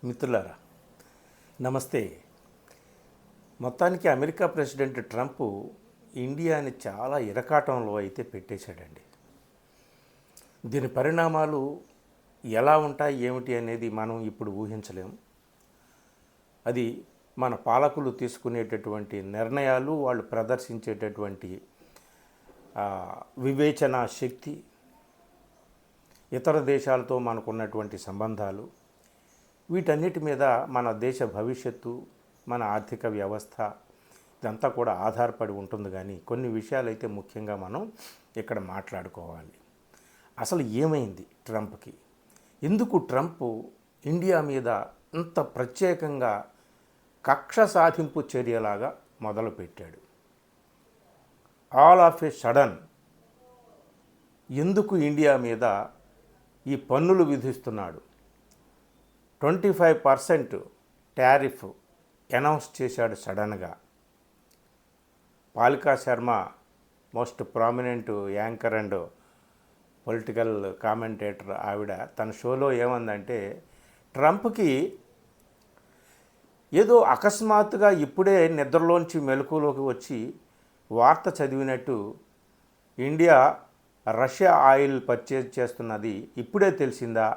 మిత్రులారా నమస్తే. మొత్తానికి అమెరికా ప్రెసిడెంట్ ట్రంప్ ఇండియాని చాలా ఇరకాటంలో అయితే పెట్టేశాడండి. దీని పరిణామాలు ఎలా ఉంటాయి ఏమిటి అనేది మనం ఇప్పుడు ఊహించలేం. అది మన పాలకులు తీసుకునేటటువంటి నిర్ణయాలు, వాళ్ళు ప్రదర్శించేటటువంటి వివేచన శక్తి, ఇతర దేశాలతో మనకున్నటువంటి సంబంధాలు, వీటన్నిటి మీద మన దేశ భవిష్యత్తు, మన ఆర్థిక వ్యవస్థ ఇదంతా కూడా ఆధారపడి ఉంటుంది. కానీ కొన్ని విషయాలు అయితే ముఖ్యంగా మనం ఇక్కడ మాట్లాడుకోవాలి. అసలు ఏమైంది ట్రంప్కి? ఎందుకు ట్రంప్ ఇండియా మీద ఇంత ప్రత్యేకంగా కక్ష సాధింపు చర్యలాగా మొదలుపెట్టాడు? ఆల్ ఆఫ్ ఏ సడన్ ఎందుకు ఇండియా మీద ఈ పన్నులు విధిస్తున్నాడు? 25% టారిఫ్ అనౌన్స్ చేశాడు సడన్గా. Palika Sharma, most prominent anchor and political commentator, ఆవిడ తన షోలో ఏమందంటే, ట్రంప్కి ఏదో అకస్మాత్తుగా ఇప్పుడే నిద్రలోంచి మెలకువలోకి వచ్చి వార్త చదివినట్టు ఇండియా రష్యా ఆయిల్ పర్చేజ్ చేస్తున్నది ఇప్పుడే తెలిసిందా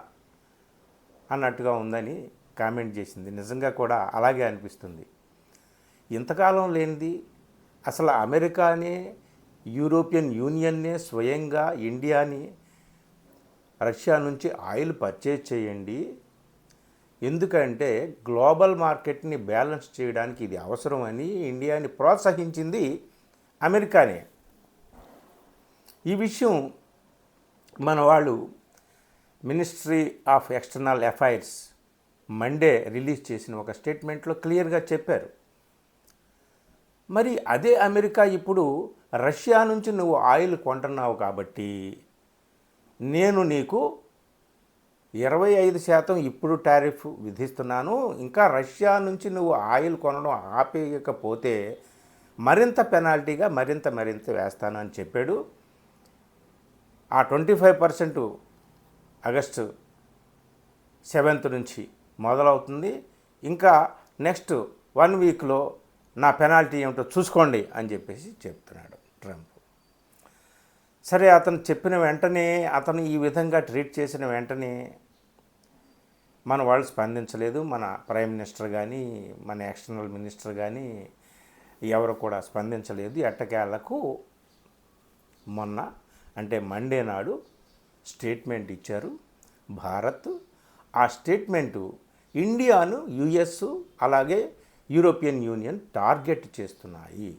అన్నట్టుగా ఉందని కామెంట్ చేసింది. నిజంగా కూడా అలాగే అనిపిస్తుంది. ఇంతకాలం లేనిది అసలు అమెరికానే, యూరోపియన్ యూనియన్నే స్వయంగా ఇండియాని రష్యా నుంచి ఆయిల్ పర్చేజ్ చేయండి, ఎందుకంటే గ్లోబల్ మార్కెట్ని బ్యాలెన్స్ చేయడానికి ఇది అవసరమని ఇండియాని ప్రోత్సహించింది అమెరికానే. ఈ విషయం మన వాళ్ళు ministry of external affairs Monday release చేసిన ఒక స్టేట్మెంట్లో క్లియర్గా చెప్పారు. మరి అదే అమెరికా ఇప్పుడు రష్యా నుంచి నువ్వు ఆయిల్ కొంటున్నావు కాబట్టి నేను నీకు 25% ఇప్పుడు టారిఫ్ విధిస్తున్నాను, ఇంకా రష్యా నుంచి నువ్వు ఆయిల్ కొనడం ఆపేయకపోతే మరింత పెనాల్టీగా మరింత వేస్తాను అని చెప్పాడు. ఆ 25% ఆగస్టు 7th నుంచి మొదలవుతుంది. ఇంకా నెక్స్ట్ 1 వీక్లో నా పెనాల్టీ ఏమిటో చూసుకోండి అని చెప్పేసి చెప్తున్నాడు ట్రంప్. సరే, అతను చెప్పిన వెంటనే, అతను ఈ విధంగా ట్రీట్ చేసిన వెంటనే మన వాళ్ళు స్పందించలేదు. మన ప్రైమ్ మినిస్టర్ కానీ, మన ఎక్స్టర్నల్ మినిస్టర్ కానీ ఎవరు కూడా స్పందించలేదు. ఎట్టకేళ్లకు మొన్న అంటే మండే నాడు స్టేట్మెంట్ ఇచ్చారు భారత్. ఆ స్టేట్మెంటు ఇండియాను యుఎస్ అలాగే యూరోపియన్ యూనియన్ టార్గెట్ చేస్తున్నాయి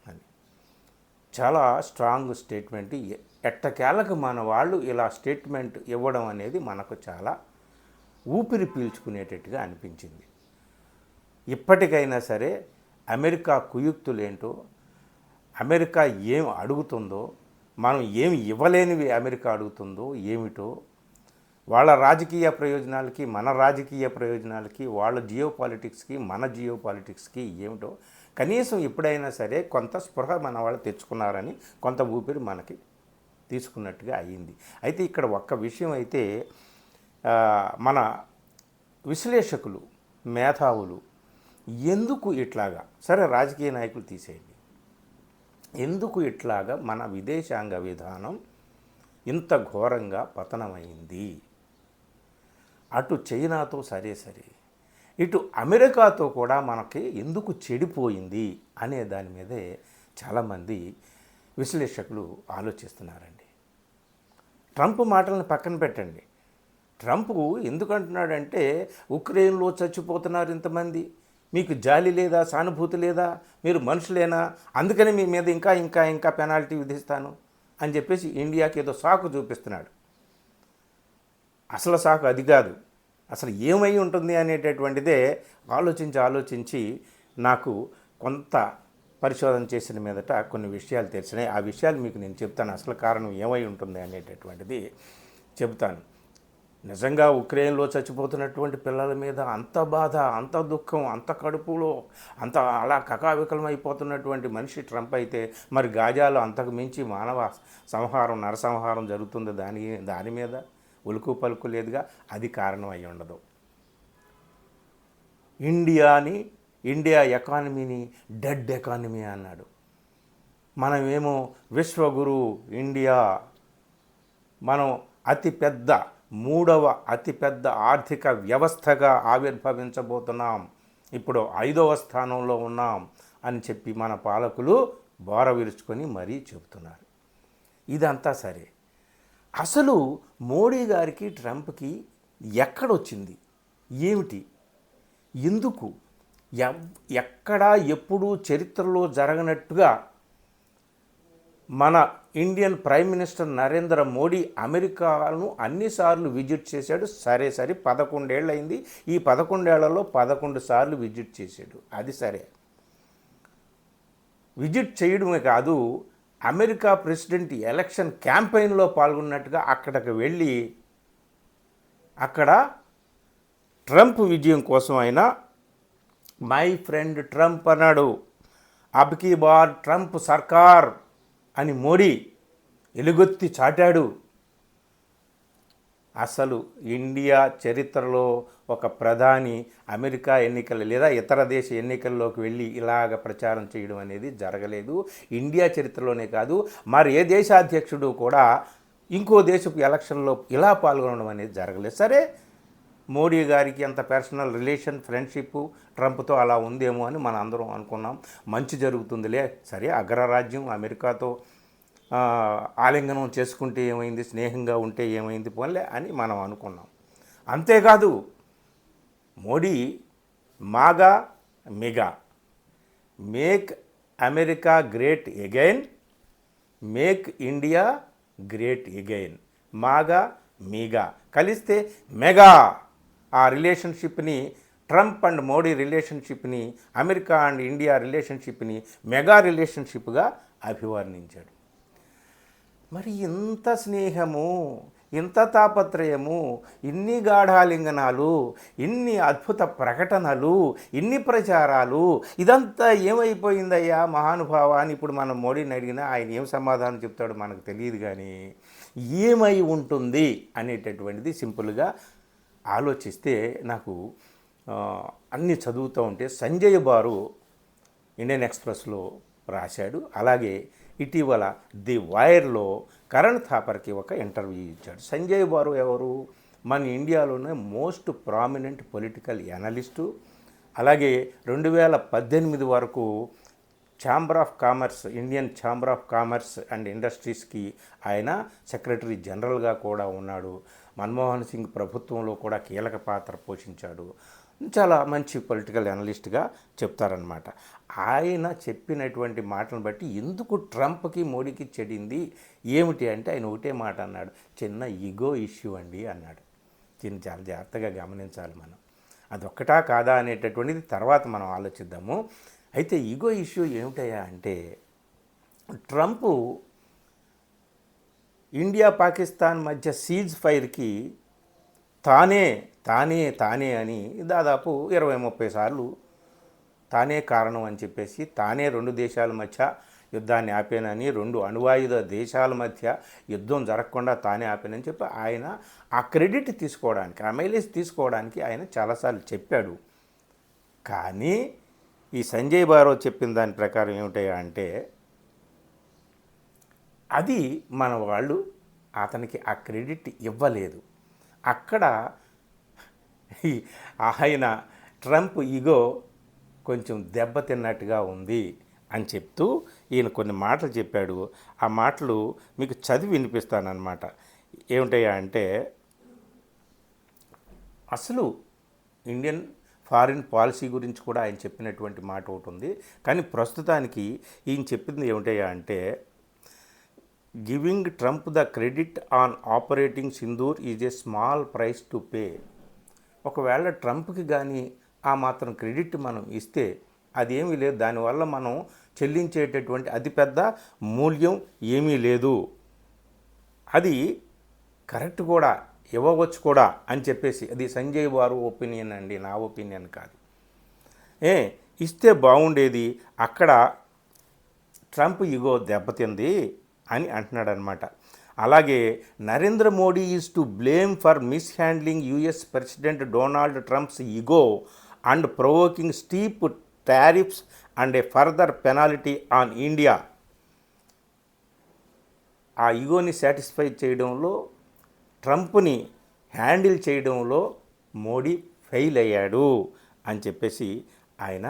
అని చాలా స్ట్రాంగ్ స్టేట్మెంట్. ఎట్టకేలకు మన వాళ్ళు ఇలా స్టేట్మెంట్ ఇవ్వడం అనేది మనకు చాలా ఊపిరి పీల్చుకునేటట్టుగా అనిపించింది. ఇప్పటికైనా సరే అమెరికా కుయుక్తులేంటో, అమెరికా ఏం అడుగుతుందో, మనం ఏమి ఇవ్వలేనివి అమెరికా అడుగుతుందో ఏమిటో, వాళ్ళ రాజకీయ ప్రయోజనాలకి మన రాజకీయ ప్రయోజనాలకి, వాళ్ళ జియో పాలిటిక్స్కి మన జియో పాలిటిక్స్కి ఏమిటో కనీసం ఎప్పుడైనా సరే కొంత స్పృహ మన వాళ్ళు తెచ్చుకున్నారని, కొంత ఊపిరి మనకి తీసుకున్నట్టుగా అయ్యింది. అయితే ఇక్కడ ఒక్క విషయం అయితే మన విశ్లేషకులు, మేధావులు ఎందుకు ఇట్లాగా, సరే రాజకీయ నాయకులు తీసేయండి, ఎందుకు ఇట్లాగా మన విదేశాంగ విధానం ఇంత ఘోరంగా పతనమైంది? అటు చైనాతో సరే, ఇటు అమెరికాతో కూడా మనకి ఎందుకు చెడిపోయింది అనే దాని మీదే చాలామంది విశ్లేషకులు ఆలోచిస్తున్నారండి. ట్రంప్ మాటలను పక్కన పెట్టండి. ట్రంప్ ఎందుకంటున్నాడంటే, ఉక్రెయిన్లో చచ్చిపోతున్నారు ఇంతమంది, మీకు జాలి లేదా, సానుభూతి లేదా, మీరు మనుషులేనా, అందుకని మీ మీద ఇంకా పెనాల్టీ విధిస్తాను అని చెప్పేసి ఇండియాకి ఏదో సాకు చూపిస్తున్నాడు. అసలు సాకు అది కాదు. అసలు ఏమై ఉంటుంది అనేటటువంటిదే ఆలోచించి నాకు కొంత పరిశోధన చేసిన మీదట కొన్ని విషయాలు తెలిసినాయి. ఆ విషయాలు మీకు నేను చెప్తాను. అసలు కారణం ఏమై ఉంటుంది అనేటటువంటిది చెబుతాను. నిజంగా ఉక్రెయిన్లో చచ్చిపోతున్నటువంటి పిల్లల మీద అంత బాధ, అంత దుఃఖం, అంత కడుపులో అంత అలా కకావికలమైపోతున్నటువంటి మనిషి ట్రంప్ అయితే, మరి గాజాలో అంతకు మించి మానవ సంహారం, నరసంహారం జరుగుతుంది దాని మీద ఉలుకు పలుకు లేదుగా. అది కారణం అయి ఉండదు. ఇండియా ఎకానమీని డెడ్ ఎకానమీ అన్నాడు. మనమేమో విశ్వగురు ఇండియా, మనం మూడవ అతిపెద్ద ఆర్థిక వ్యవస్థగా ఆవిర్భవించబోతున్నాం, ఇప్పుడు 5వ స్థానంలో ఉన్నాం అని చెప్పి మన పాలకులు బోర విరుచుకొని మరీ చెబుతున్నారు. ఇదంతా సరే, అసలు మోడీ గారికి ట్రంప్కి ఎక్కడొచ్చింది, ఏమిటి, ఎందుకు, ఎక్కడా ఎప్పుడూ చరిత్రలో జరగనట్టుగా మన Indian prime minister Narendra Modi అమెరికాను అన్నిసార్లు విజిట్ చేశాడు. సరే 11 ఏళ్ళు అయింది. ఈ 11 ఏళ్లలో 11 సార్లు విజిట్ చేశాడు. అది సరే, విజిట్ చేయడమే కాదు, అమెరికా ప్రెసిడెంట్ ఎలక్షన్ క్యాంపెయిన్లో పాల్గొన్నట్టుగా అక్కడికి వెళ్ళి అక్కడ ట్రంప్ విజయం కోసం ఆయన మై ఫ్రెండ్ ట్రంప్ అన్నాడు. అబ్కీ బార్ ట్రంప్ సర్కార్ అని మోడీ ఎలుగొత్తి చాటాడు. అసలు ఇండియా చరిత్రలో ఒక ప్రధాని అమెరికా ఎన్నికలు లేదా ఇతర దేశ ఎన్నికల్లోకి వెళ్ళి ఇలాగ ప్రచారం చేయడం అనేది జరగలేదు. ఇండియా చరిత్రలోనే కాదు, మరి ఏ దేశాధ్యక్షుడు కూడా ఇంకో దేశపు ఎలక్షన్లో ఇలా పాల్గొనడం అనేది జరగలేదు. సరే, మోడీ గారికి అంత పర్సనల్ రిలేషన్, ఫ్రెండ్షిప్ ట్రంప్తో అలా ఉందేమో అని మనం అందరం అనుకున్నాం. మంచి జరుగుతుందిలే, సరే అగ్రరాజ్యం అమెరికాతో ఆలింగనం చేసుకుంటే ఏమైంది, స్నేహంగా ఉంటే ఏమైంది పోన్లే అని మనం అనుకున్నాం. అంతేకాదు, Modi MAGA MIGA, make America great again, make India great again, MAGA MIGA కలిస్తే మెగా. ఆ రిలేషన్షిప్ని, ట్రంప్ అండ్ మోడీ రిలేషన్షిప్ని, అమెరికా అండ్ ఇండియా రిలేషన్షిప్ని మెగా రిలేషన్షిప్గా అభివర్ణించాడు. మరి ఇంత స్నేహము, ఇంత తాపత్రయము, ఇన్ని గాఢాలింగనాలు, ఇన్ని అద్భుత ప్రకటనలు, ఇన్ని ప్రచారాలు, ఇదంతా ఏమైపోయిందయ్యా మహానుభావ అని ఇప్పుడు మనం మోడీని అడిగినా ఆయన ఏం సమాధానం చెప్తాడో మనకు తెలియదు. కానీ ఏమై ఉంటుంది అనేటటువంటిది సింపుల్గా ఆలోచిస్తే నాకు అన్నీ చదువుతూ ఉంటే సంజయ్ బారు ఇండియన్ ఎక్స్ప్రెస్లో రాశాడు. అలాగే ఇటీవల ది వైర్లో కరణ్ థాపర్కి ఒక ఇంటర్వ్యూ ఇచ్చాడు. సంజయ్ బారు ఎవరు? మన ఇండియాలోనే మోస్ట్ ప్రామినెంట్ పొలిటికల్ ఎనలిస్టు. అలాగే 2018 వరకు chamber of commerce, Indian chamber of commerce and ఇండస్ట్రీస్కి ఆయన సెక్రటరీ జనరల్గా కూడా ఉన్నాడు. మన్మోహన్ సింగ్ ప్రభుత్వంలో కూడా కీలక పాత్ర పోషించాడు. చాలా మంచి పొలిటికల్ అనలిస్ట్గా చెప్తారనమాట. ఆయన చెప్పినటువంటి మాటలను బట్టి ఎందుకు ట్రంప్కి మోడీకి చెడింది ఏమిటి అంటే ఆయన ఒకటే మాట అన్నాడు, చిన్న ఈగో ఇష్యూ అండి అన్నాడు. దీన్ని చాలా జాగ్రత్తగా గమనించాలి మనం. అదొక్కటా కాదా అనేటటువంటిది తర్వాత మనం ఆలోచిద్దాము. అయితే ఈగో ఇష్యూ ఏమిటయ్యా అంటే, ట్రంప్ ఇండియా పాకిస్తాన్ మధ్య సీజ్ ఫైర్కి తానే అని దాదాపు 20-30 సార్లు తానే కారణం అని చెప్పేసి, తానే 2 దేశాల మధ్య యుద్ధాన్ని ఆపానని, 2 అణ్వాయుధ దేశాల మధ్య యుద్ధం జరగకుండా తానే ఆపానని చెప్పి ఆయన ఆ క్రెడిట్ తీసుకోవడానికి, ఆ మైలేజ్ తీసుకోవడానికి ఆయన చాలాసార్లు చెప్పాడు. కానీ ఈ సంజయ్ బారో చెప్పిన దాని ప్రకారం ఏమిటయ్యా అంటే, అది మన వాళ్ళు అతనికి ఆ క్రెడిట్ ఇవ్వలేదు. అక్కడ ఆయన ట్రంప్ ఈగో కొంచెం దెబ్బతిన్నట్టుగా ఉంది అని చెప్తూ ఈయన కొన్ని మాటలు చెప్పాడు. ఆ మాటలు మీకు చదివి వినిపిస్తానన్నమాట. ఏమిటయ్యా అంటే, అసలు ఇండియన్ ఫారిన్ పాలసీ గురించి కూడా ఆయన చెప్పినటువంటి మాట ఒకటి ఉంది. కానీ ప్రస్తుతానికి ఈయన చెప్పింది ఏమిటయ్యా అంటే, giving Trump the credit on operating Sindoor is a small price to pay. ఒకవేళ ట్రంప్కి కానీ ఆ మాత్రం క్రెడిట్ మనం ఇస్తే అదేమీ లేదు, దానివల్ల మనం చెల్లించేటటువంటి అతిపెద్ద మూల్యం ఏమీ లేదు, అది కరెక్ట్ కూడా, ఇవ్వవచ్చు కూడా అని చెప్పేసి, అది సంజయ్ బారు ఒపీనియన్ అండి, నా ఒపీనియన్ కాదు. ఇస్తే బాగుండేది, అక్కడ ట్రంప్ ఈగో దెబ్బతింది అని అంటున్నాడనమాట. అలాగే Narendra Modi is to blame for miss handling US president Donald Trump's ego and provoking steep tariffs and A further penalty on India. ఆ ఈగోని సాటిస్ఫై చేయడంలో, ట్రంప్ని హ్యాండిల్ చేయడంలో మోడీ ఫెయిల్ అయ్యాడు అని చెప్పేసి ఆయన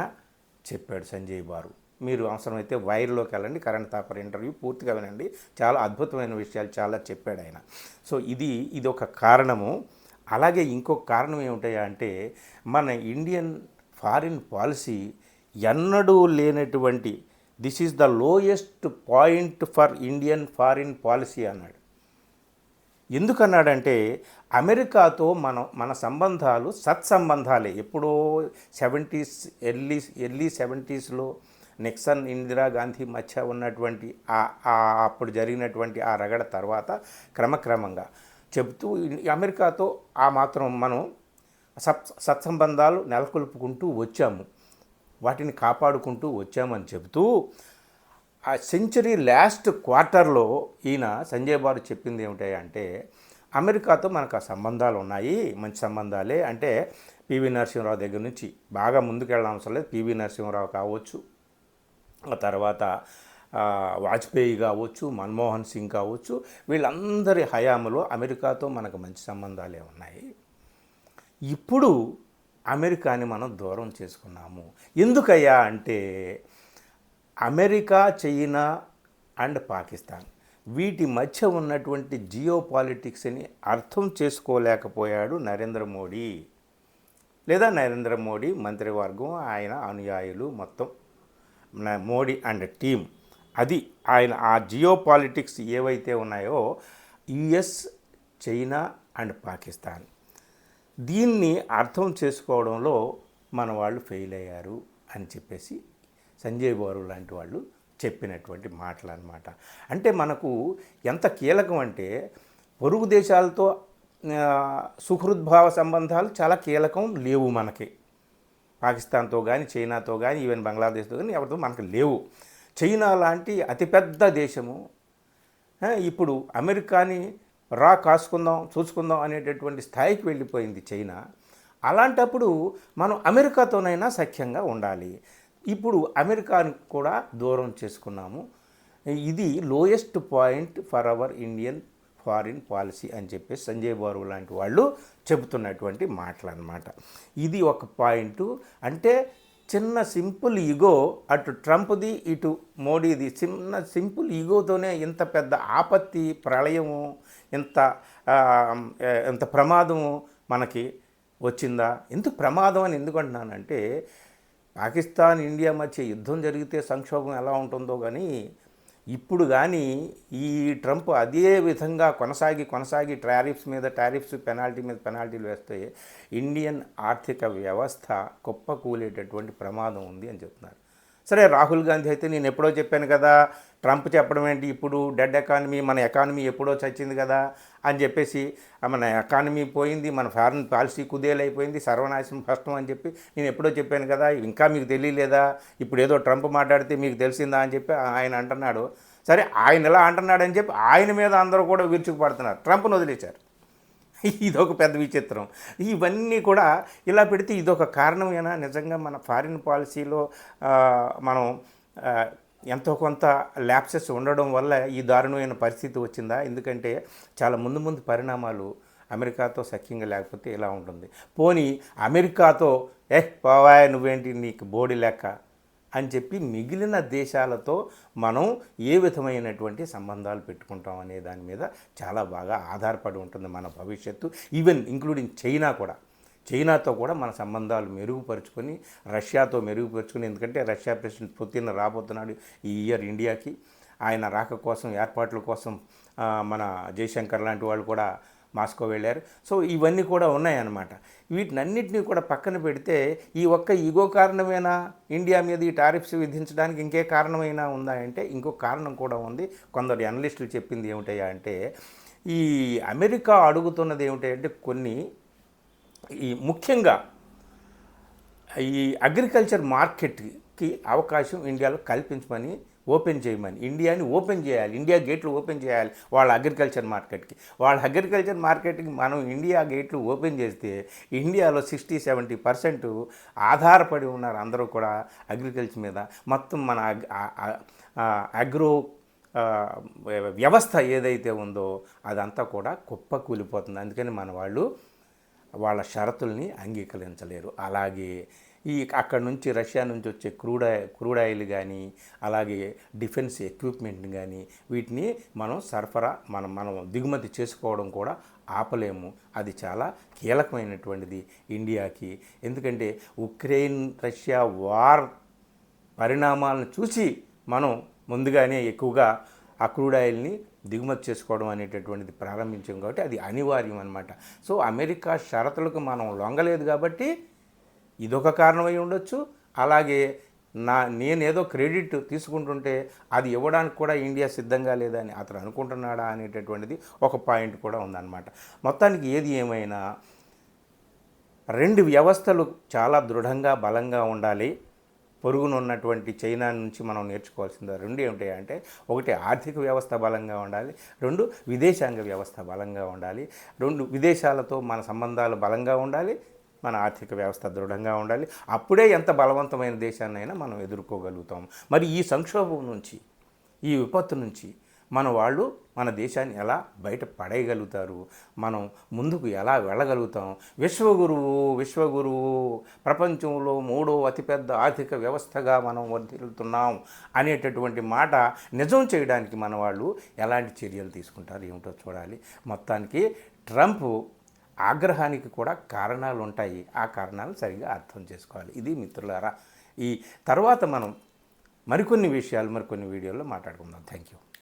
చెప్పాడు సంజయ్ బారు. మీరు అవసరమైతే వైర్లోకి వెళ్ళండి, కరెంట్ తాపర్ ఇంటర్వ్యూ పూర్తిగా వినండి. చాలా అద్భుతమైన విషయాలు చాలా చెప్పాడు ఆయన. సో ఇది ఒక కారణము. అలాగే ఇంకొక కారణం ఏమిటయా అంటే, మన ఇండియన్ ఫారిన్ పాలసీ ఎన్నడూ లేనటువంటి this is the lowest point for Indian foreign policy అన్నాడు. ఎందుకన్నాడంటే, అమెరికాతో మన సంబంధాలు సత్సంబంధాలే. ఎప్పుడో 70s ఎర్లీ 70sలో నిక్సన్ ఇందిరాగాంధీ మధ్య ఉన్నటువంటి అప్పుడు జరిగినటువంటి ఆ రగడ తర్వాత క్రమక్రమంగా చెబుతూ అమెరికాతో ఆ మాత్రం మనం సత్సంబంధాలు నెలకొల్పుకుంటూ వచ్చాము, వాటిని కాపాడుకుంటూ వచ్చామని చెబుతూ ఆ సెంచరీ లాస్ట్ క్వార్టర్లో ఈయన సంజయ్ బారు చెప్పింది ఏమిటంటే, అమెరికాతో మనకు ఆ సంబంధాలు ఉన్నాయి, మంచి సంబంధాలే. అంటే పివి నరసింహరావు దగ్గర నుంచి బాగా ముందుకెళ్ళడం అవసరం లేదు. పివి నరసింహరావు కావచ్చు, ఆ తర్వాత వాజ్పేయి కావచ్చు, మన్మోహన్ సింగ్ కావచ్చు, వీళ్ళందరి హయాంలో అమెరికాతో మనకు మంచి సంబంధాలే ఉన్నాయి. ఇప్పుడు అమెరికాని మనం దూరం చేసుకున్నాము. ఎందుకయ్యా అంటే, అమెరికా, చైనా అండ్ పాకిస్తాన్ వీటి మధ్య ఉన్నటువంటి జియో పాలిటిక్స్ని అర్థం చేసుకోలేకపోయాడు నరేంద్ర మోడీ, లేదా నరేంద్ర మోడీ మంత్రివర్గం, ఆయన అనుయాయులు, మొత్తం మోడీ అండ్ టీమ్. అది ఆయన ఆ జియో పాలిటిక్స్ ఏవైతే ఉన్నాయో యుఎస్, చైనా అండ్ పాకిస్తాన్, దీన్ని అర్థం చేసుకోవడంలో మన వాళ్ళు ఫెయిల్ అయ్యారు అని చెప్పేసి సంజయ్ బారు లాంటి వాళ్ళు చెప్పినటువంటి మాటలు అన్నమాట. అంటే మనకు ఎంత కీలకం అంటే, పొరుగు దేశాలతో సుహృద్భావ సంబంధాలు చాలా కీలకం లేవు మనకి. పాకిస్తాన్తో కానీ, చైనాతో కానీ, ఈవెన్ బంగ్లాదేశ్తో కానీ ఎవరితో మనకు లేవు. చైనా లాంటి అతిపెద్ద దేశము ఇప్పుడు అమెరికాని కాసుకుందాం, చూసుకుందాం అనేటటువంటి స్థాయికి వెళ్ళిపోయింది చైనా. అలాంటప్పుడు మనం అమెరికాతోనైనా సఖ్యంగా ఉండాలి. ఇప్పుడు అమెరికాని కూడా దూరం చేసుకున్నాము. ఇది lowest point for our Indian foreign policy అని చెప్పేసి సంజయ్ బారు లాంటి వాళ్ళు చెబుతున్నటువంటి మాటలు అన్నమాట. ఇది ఒక పాయింట్. అంటే చిన్న సింపుల్ ఈగో, అటు ట్రంప్ది ఇటు మోడీది, చిన్న సింపుల్ ఈగోతోనే ఇంత పెద్ద ఆపత్తి, ప్రళయము, ఇంత ప్రమాదము మనకి వచ్చిందా? ఎందుకు ప్రమాదం అని ఎందుకు అంటున్నానంటే, పాకిస్తాన్ ఇండియా మధ్య యుద్ధం జరిగితే సంక్షోభం ఎలా ఉంటుందో కానీ, ఇప్పుడు కానీ ఈ ట్రంప్ అదే విధంగా కొనసాగి టారిఫ్స్ పెనాల్టీ మీద పెనాల్టీలు వేస్తే ఇండియన్ ఆర్థిక వ్యవస్థ కుప్పకూలేటటువంటి ప్రమాదం ఉంది అని చెప్తున్నారు. సరే, రాహుల్ గాంధీ అయితే నేను ఎప్పుడో చెప్పాను కదా, ట్రంప్ చెప్పడం ఏంటి, ఇప్పుడు డెడ్ ఎకానమీ, మన ఎకానమీ ఎప్పుడో చచ్చింది కదా అని చెప్పేసి, మన ఎకానమీ పోయింది, మన ఫారిన్ పాలసీ కుదేలైపోయింది, సర్వనాశనం ఫస్ట్ అని చెప్పి నేను ఎప్పుడో చెప్పాను కదా, ఇంకా మీకు తెలియలేదా, ఇప్పుడు ఏదో ట్రంప్ మాట్లాడితే మీకు తెలిసిందా అని చెప్పి ఆయన అంటున్నాడు. సరే, ఆయన ఎలా అంటున్నాడని చెప్పి ఆయన మీద అందరూ కూడా విరుచుకుపడుతున్నారు, ట్రంప్ను వదిలేశారు. ఇదొక పెద్ద విచిత్రం. ఇవన్నీ కూడా ఇలా పెడితే ఇదొక కారణమేనా నిజంగా మన ఫారిన్ పాలసీలో మనం ఎంతో కొంత ల్యాప్సెస్ ఉండడం వల్ల ఈ దారుణమైన పరిస్థితి వచ్చిందా? ఎందుకంటే చాలా ముందు పరిణామాలు అమెరికాతో సఖ్యంగా లేకపోతే ఇలా ఉంటుంది. పోనీ అమెరికాతో పోవా నువ్వేంటి నీకు బోడి లెక్క అని చెప్పి మిగిలిన దేశాలతో మనం ఏ విధమైనటువంటి సంబంధాలు పెట్టుకుంటాం అనే దాని మీద చాలా బాగా ఆధారపడి ఉంటుంది మన భవిష్యత్తు. ఈవెన్ ఇంక్లూడింగ్ చైనాతో కూడా మన సంబంధాలు మెరుగుపరుచుకొని, రష్యాతో మెరుగుపరుచుకొని, ఎందుకంటే రష్యా ప్రెసిడెంట్ పుతిన్ రాబోతున్నాడు ఈ ఇయర్ ఇండియాకి. ఆయన రాక కోసం, ఏర్పాట్ల కోసం మన జయశంకర్ లాంటి వాళ్ళు కూడా మాస్కో వెళ్ళారు. సో ఇవన్నీ కూడా ఉన్నాయన్నమాట. వీటినన్నిటినీ కూడా పక్కన పెడితే ఈ ఒక్క ఈగో కారణమేనా ఇండియా మీద ఈ టారిఫ్స్ విధించడానికి? ఇంకే కారణమైనా ఉందా అంటే ఇంకొక కారణం కూడా ఉంది. కొందరు అనలిస్టులు చెప్పింది ఏమిటయ్యా అంటే, ఈ అమెరికా అడుగుతున్నది ఏమిటంటే, కొన్ని ఈ ముఖ్యంగా ఈ అగ్రికల్చర్ మార్కెట్కి అవకాశం ఇండియాలో కల్పించమని ఓపెన్ చేయమని, ఇండియాని ఓపెన్ చేయాలి, ఇండియా గేట్లు ఓపెన్ చేయాలి వాళ్ళ అగ్రికల్చర్ మార్కెట్కి. వాళ్ళ అగ్రికల్చర్ మార్కెట్కి మనం ఇండియా గేట్లు ఓపెన్ చేస్తే ఇండియాలో 60-70% ఆధారపడి ఉన్నారు అందరూ కూడా అగ్రికల్చర్ మీద. మొత్తం మన అగ్రో వ్యవస్థ ఏదైతే ఉందో అదంతా కూడా కుప్పకూలిపోతుంది. అందుకని మన వాళ్ళు వాళ్ళ షరతుల్ని అంగీకరించలేరు. అలాగే అక్కడ నుంచి రష్యా నుంచి వచ్చే క్రూడ్ ఆయిల్ కానీ, అలాగే డిఫెన్స్ ఎక్విప్మెంట్ కానీ, వీటిని మనం సరఫరా మనం దిగుమతి చేసుకోవడం కూడా ఆపలేము. అది చాలా కీలకమైనటువంటిది ఇండియాకి. ఎందుకంటే ఉక్రెయిన్ రష్యా వార్ పరిణామాలను చూసి మనం ముందుగానే ఎక్కువగా ఆ క్రూడ్ ఆయిల్ని దిగుమతి చేసుకోవడం అనేటటువంటిది ప్రారంభించాం కాబట్టి అది అనివార్యం అన్నమాట. సో అమెరికా షరతులకు మనం లొంగలేదు కాబట్టి ఇదొక కారణమై ఉండొచ్చు. అలాగే నేనేదో క్రెడిట్ తీసుకుంటుంటే అది ఇవ్వడానికి కూడా ఇండియా సిద్ధంగా లేదని అతను అనుకుంటున్నాడా అనేటటువంటిది ఒక పాయింట్ కూడా ఉందన్నమాట. మొత్తానికి ఏది ఏమైనా రెండు వ్యవస్థలు చాలా దృఢంగా బలంగా ఉండాలి. పొరుగునున్నటువంటి చైనా నుంచి మనం నేర్చుకోవాల్సింది రెండు ఏమిటంటే, ఒకటి ఆర్థిక వ్యవస్థ బలంగా ఉండాలి, రెండు విదేశాంగ వ్యవస్థ బలంగా ఉండాలి. రెండు విదేశాలతో మన సంబంధాలు బలంగా ఉండాలి, మన ఆర్థిక వ్యవస్థ దృఢంగా ఉండాలి. అప్పుడే ఎంత బలవంతమైన దేశాన్నైనా మనం ఎదుర్కోగలుగుతాం. మరి ఈ సంక్షోభం నుంచి, ఈ విపత్తు నుంచి మన దేశాన్ని ఎలా బయట పడేయగలుగుతారు, మనం ముందుకు ఎలా వెళ్ళగలుగుతాం, విశ్వగురువు ప్రపంచంలో 3వ అతిపెద్ద ఆర్థిక వ్యవస్థగా మనం వర్ధిల్లుతున్నాం అనేటటువంటి మాట నిజం చేయడానికి మన వాళ్ళు ఎలాంటి చర్యలు తీసుకుంటారు ఏమిటో చూడాలి. మొత్తానికి ట్రంప్ ఆగ్రహానికి కూడా కారణాలు ఉంటాయి. ఆ కారణాలు సరిగ్గా అర్థం చేసుకోవాలి. ఇది మిత్రులారా. ఈ తర్వాత మనం మరికొన్ని వీడియోల్లో మాట్లాడుకుందాం. Thank you.